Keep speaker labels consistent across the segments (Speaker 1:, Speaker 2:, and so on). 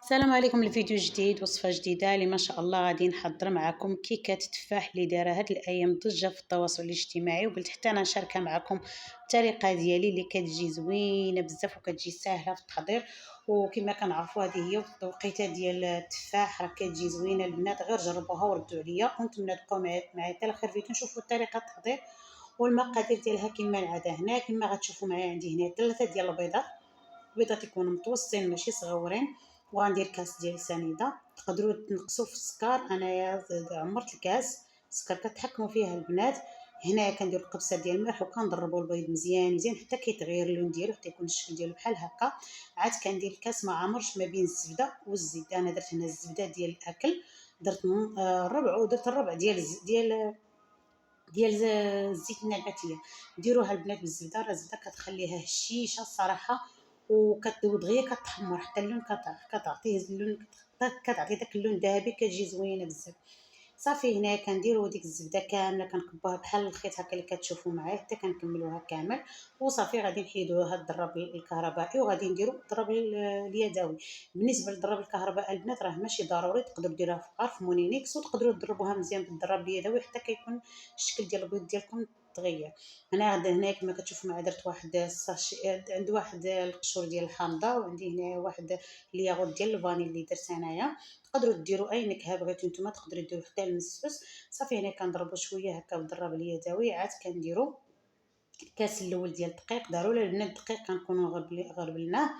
Speaker 1: السلام عليكم. الفيديو جديد، وصفة جديدة اللي ما شاء الله غادي نحضر معكم كيكة التفاح اللي دايره هاد الايام ضجة في التواصل الاجتماعي، وقلت حتى انا نشاركها معكم الطريقة ديالي اللي كتجي زوينة بزاف وكتجي ساهلة في التحضير. وكما كنعرفوا هذه هي التوقيته ديال التفاح، راه كتجي زوينة البنات، غير جربوها وردوا عليا ونتمنى تبقاو معايا حتى الاخر فيديو نشوفوا طريقة التحضير والمقادير ديالها. كما العاده هنا كما غتشوفوا معايا عندي هنا 3 ديال البيضات. البيضات يكونوا متوسطين ماشي صغورين، وغندير كاس ديال سنيده. تقدروا تنقصوا في السكر، انايا عمرت الكاس السكر كتحكموا فيها البنات. هنايا كندير قبصه ديال الملح وكنضربوا البيض مزيان مزيان حتى كيتغير اللون ديالو، حتى يكون الشكل ديالو بحال هكا. عاد كندير الكاس ما عامرش ما بين الزبده والزيت. انا درت هنا الزبده ديال الاكل، درت الربع، ودرت الربع ديال الزيت النباتيه. ديروها البنات بالزبده، راه الزبده كتخليها هشيشه الصراحه، دغيا كتحمر حتى اللون كتعطيه اللون، كتعطي داك اللون الذهبي، كتجي زوينه بزاف. صافي هنايا كنديروا ديك الزبده كامله كنكبوها بحال الخيط هكا اللي كتشوفوا معايا حتى كنكملوها كامل. وصافي غادي نحيدوا هاد الضرب الكهربائي وغادي نديروا الضرب اليدوي. بالنسبه للضرب الكهربائي البنات راه ماشي ضروري، تقدروا ديروها في مونينيكس وتقدروا تضربوها مزيان بالضرب اليدوي حتى كيكون الشكل ديال البيض ديالكم تغير. هنا كما كتشوفوا معايا درت واحد الساشي، عندي واحد القشور ديال الحامضه، وعندي هنا واحد الياغوت ديال الفاني اللي درت انايا. تقدروا ديروا اي نكهه بغيتو نتوما، تقدروا ديروا حتى المسوس. صافي هنا كنضربوا شويه هكا بالضرب اليدوي. عاد كنديروا الكاس الاول ديال الدقيق، ضروري البنات الدقيق كنكونوا غربلناه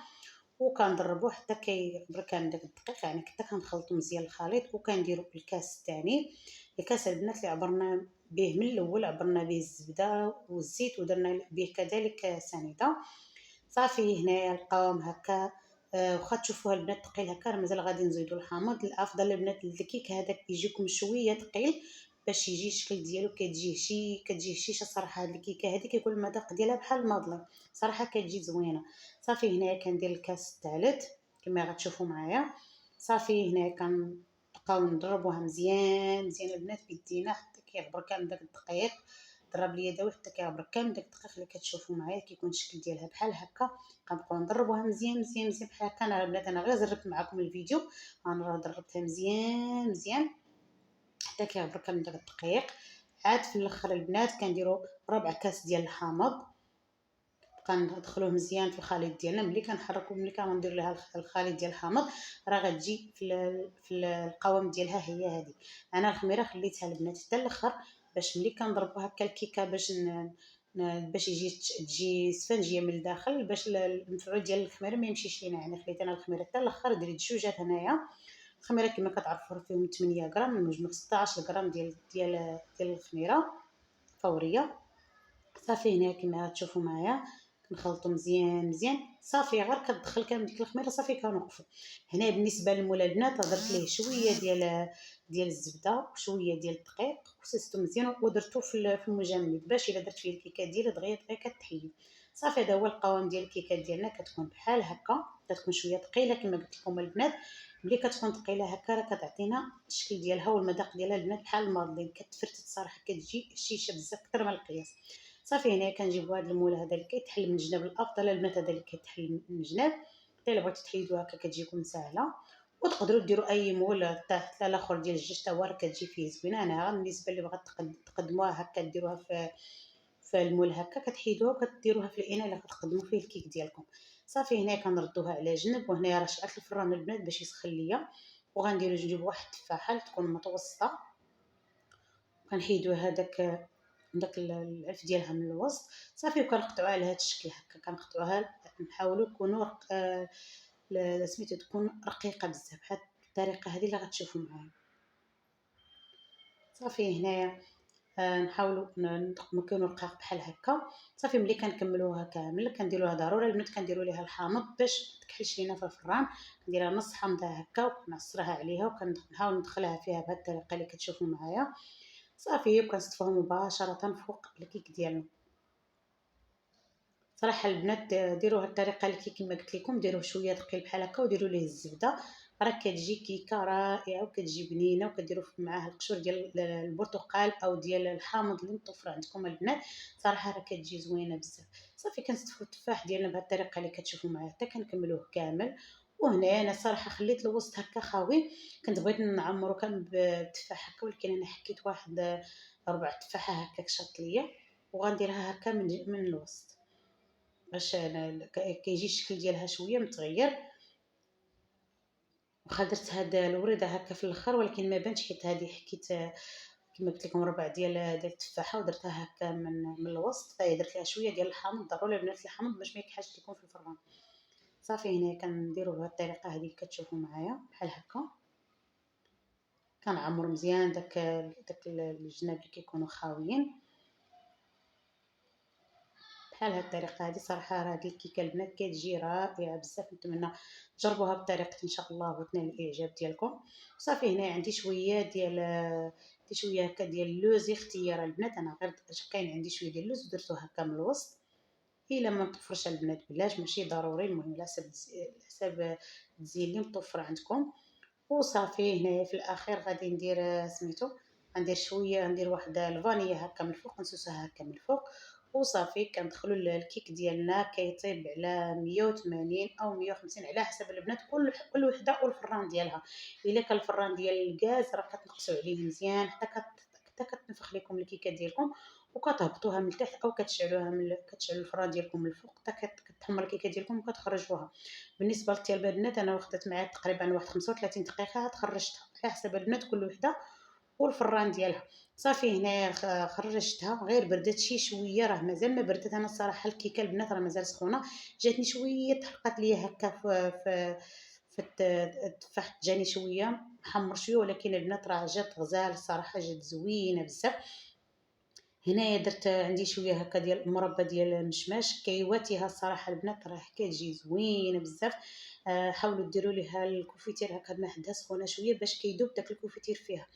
Speaker 1: وكنضربوه حتى كيبركان داك الدقيق، يعني حتى كنخلطوا مزيان الخليط. وكنديروا الكاس الثاني، الكاس البنات اللي عبرنا به من الاول، عبرنا به الزبده والزيت ودرنا به كذلك سنيده. صافي هنايا القوام هكا. واخا تشوفوها البنات ثقيل هكا، راه مازال غادي نزيدوا الحامض. الافضل البنات الكيك هذاك يجيكم شويه ثقيل باش يجي الشكل ديالو، كتجي هشيشه صراحه. هاد الكيكه هذه كيكون المذاق ديالها بحال الماضلين، صراحه كتجي زوينه. صافي هنايا كندير الكاس الثالث كما غتشوفوا معايا. صافي هنايا كنبقاو نضربوها مزيان مزيان البنات بيدينا حتى كيعبر كامل داك الدقيق. ضرب اليدوي حتى كيعبر كامل داك الدقيق اللي كتشوفوا معايا، كيكون الشكل ديالها بحال هكا. كنبقاو نضربوها مزيان مزيان مزيان بحال هكا. انا البنات انا غير زربت معكم الفيديو، انا راه ضربتها مزيان مزيان حتى كيعبر كامل داك الدقيق. عاد في الاخر البنات كنديروا ربع كاس ديال الحامض، كندخلوه مزيان في الخليط ديالنا. ملي كندير لها الخليط ديال الحامض راه غتجي في القوام ديالها هي هذه. انا الخميره خليتها البنات حتى الاخر باش ملي كنضربوا هكا الكيكه باش تجي سفنجيه من الداخل، باش المفعول ديال الخميره ما يمشيش لينا. يعني خليت انا الخميره حتى الاخر، درت جوجات هنايا. الخميره كما كتعرفوا فيهم 8 غرام من المجموع، 16 غرام ديال الخميره فوريه. صافي هنا كما تشوفوا معايا كنخلطوا مزيان مزيان. صافي غير كتدخل كامل ديك الخميره صافي كنوقفوا. هنا بالنسبه للمول البنات درت ليه شويه ديال الزبده وشويه ديال الدقيق وسستو مزيان ودرتو في المجمد باش الا درت فيه الكيكه ديالي دغيا دغيا كتحيد. صافي هذا هو القوام ديال الكيكه ديالنا، كتكون بحال هكا، كتكون شويه ثقيله كما قلت لكم البنات. ملي كتكون ثقيله هكا راه كتعطينا الشكل ديالها والمذاق ديالها البنات بحال الماضلين، كتفرتت صراحه، كتجي شيشه بزاف اكثر من القياس. صافي هنا كنجيبوا هذا المول هذا اللي كيتحل من الجناب، الافضل البنات هذا اللي كيتحل من الجناب، حتى الا بغيتو تحيدوها هكا كتجيكم ساهله. وتقدروا ديروا اي مول حتى الاخر ديال الدجاج حتى هو راه كتجي فيه زوينه. انا بالنسبه اللي بغات تقدموها هكا ديروها في المول هكا، كتحيدوها وكديروها في الاناء اللي كتقدموا فيه الكيك ديالكم. صافي هنا كنردوها على جنب، وهنا راه شعلت الفران البنات باش يسخن ليا. وغنديروا نجيب واحد التفاحه تكون متوسطه، كنحيدوا داك العلف ديالها من الوسط. صافي وكنقطعوها على هذا الشكل هكا، كنقطعوها نحاولوا يكونوا سميتو تكون رقيقه بزاف بحال الطريقه هذه اللي غتشوفوا معايا. صافي هنايا نحاولوا نكونوا رقاق بحال هكا. صافي ملي كنكملوها كامل كنديروها ضروري البنات كنديروا ليها الحامض باش ما تكحلش لينا في الفران. كنديرها نص حامضه هكا وكنعصرها عليها وكنحاول ندخلها فيها بهذه الطريقه اللي كتشوفوا معايا. صافي وكنصطفوها مباشره فوق الكيك ديالنا. صراحه البنات ديروا هاد الطريقه اللي كما قلت لكم، ديروه شويه ثقيل بحال هكا وديروا ليه الزبده، راه كتجي كيكه رائعه وكتجي بنينه. وكديروا معاها القشور ديال البرتقال او ديال الحامض اللي مطفر عندكم البنات، صراحه راه كتجي زوينه بزاف. صافي كنستفوا التفاح ديالنا بهذه الطريقه اللي كتشوفوا معايا حتى كنكملوه كامل. وهنايا انا صراحه خليت الوسط هكا خاوي. كنت بغيت نعمرو كان بالتفاح هكا، ولكن انا حكيت واحد 4 تفاحة هكاك شاط ليا، وغنديرها هكا من الوسط باش انا كيجي الشكل ديالها شويه متغير. واخا درت هاد الوريده هكا في الاخر، ولكن ما بانش حيت هذه حكيت كما قلت لكم ربع ديال التفاحه ودرتها هكا من الوسط، فهي درت لها شويه ديال الحامض، ضروري البنات الحامض باش ما يكحلش لكم في الفران. صافي هنا كنديرو بهاد الطريقه هذه كتشوفوا معايا بحال هكا. كنعمر مزيان داك الجناب اللي كيكونوا خاويين بحال هاد الطريقه هذه. صراحه راه هاد الكيكه البنات كتجي رائعه بزاف، نتمنى تجربوها بطريقتي ان شاء الله وتنال الاعجاب ديالكم. صافي هنا عندي شويه هكا ديال اللوز اختيار البنات، انا غير كاين عندي شويه ديال اللوز ودرتو هكا من الوسط. الا ما مطفرش البنات بلاش ماشي ضروري، المهم على حسب التزيين اللي مطفر عندكم. وصافي هنايا في الاخير غادي ندير سميتو، غندير شويه، غندير واحد الفانيا هكا من الفوق، نسوسها هكا من الفوق. وصافي كندخلوا الكيك ديالنا كيطيب على 180 او 150 على حسب البنات، كل وحده والفران ديالها. الا كان الفران ديال الغاز راه كتنقصوا عليه مزيان حتى كتنفخ لكم الكيكه ديالكم، وكتهبطوها من التحت او كتشعلوها كتشعلوا الفران ديالكم من الفوق حتى كتحمر الكيكه ديالكم وكتخرجوها. بالنسبه للطياب البنات انا وخدت معايا تقريبا واحد 35 دقيقه عاد خرجتها على حسب البنات كل وحده والفران ديالها. صافي هنايا خرجتها غير بردات شي شويه، راه مازال ما بردت. انا الصراحه الكيكه البنات راه مازال سخونه، جاتني شويه تحرقات ليا هكا التفاح جاني شويه محمر شويه، ولكن البنات راه جات غزال الصراحه، جات زوينه بزاف. هنايا درت عندي شويه هكا ديال مربى ديال المشماش كيواتيها الصراحه البنات راه كتجي زوينه بزاف. حاولوا ديروا ليها الكوفيتير هكا ما حدها سخونه شويه باش كيذوب داك الكوفيتير فيها.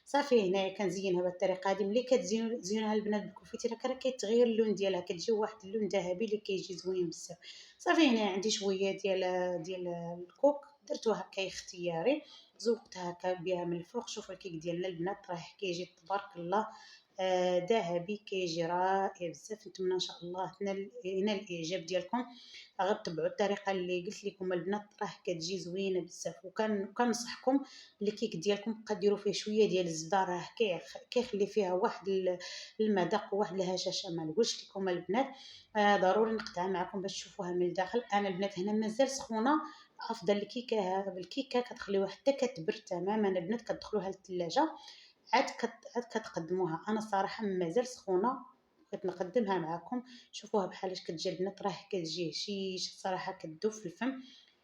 Speaker 1: صافي هنايا كنزينها بهذه الطريقه هذه. ملي كتزينوها البنات بالكوفيتير هكا راه كيتغير اللون ديالها، كتجي واحد اللون ذهبي اللي كيجي زوين بزاف. صافي هنا عندي شويه ديال الكوك درتو هكا اختياري، زوقتها هكا بها من الفوق. شوفوا الكيك ديالنا البنات راه كيجي تبارك الله ذهبي، كيجي رائع بزاف. نتمنى ان شاء الله ينال الاعجاب ديالكم. غير تبعوا الطريقه اللي قلت لكم البنات راه كتجي زوينه بزاف. وكنصحكم الكيك ديالكم بقى ديروا فيه شويه ديال الزبده، راه كيخلي فيها واحد المذاق وواحد الهشاشه. ما نقولش لكم البنات ضروري نقطعها معكم باش تشوفوها من الداخل. انا البنات هنا مازال سخونه، افضل الكيكه كتخليوها حتى كتبرد تماما البنات كتدخلوها للثلاجه عاد كتقدموها. انا الصراحه مازال سخونه بغيت نقدمها معكم. شوفوها بحال اش كتجي البنات، راه كتجي هشيش الصراحه كتذوب في الفم،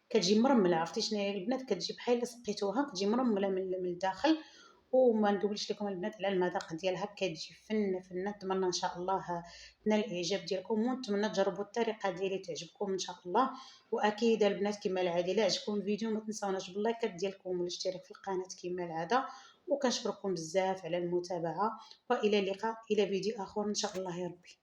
Speaker 1: كتجي مرمله. عرفتي شنو هي البنات؟ كتجي بحال الا سقيتوها كتجي مرمله من الداخل. وما ندويش لكم البنات على المذاق ديالها، كتجي فنه فنه. نتمنى ان شاء الله تنال الاعجاب ديالكم، ونتمنى تجربوا الطريقه ديالي تعجبكم ان شاء الله. واكيد البنات كما العاده الا عجبكم الفيديو ما تنساوناش باللايكات ديالكم والاشتراك في القناه كما العاده. وكنشكركم بزاف على المتابعه، والى اللقاء الى فيديو اخر ان شاء الله يا ربي.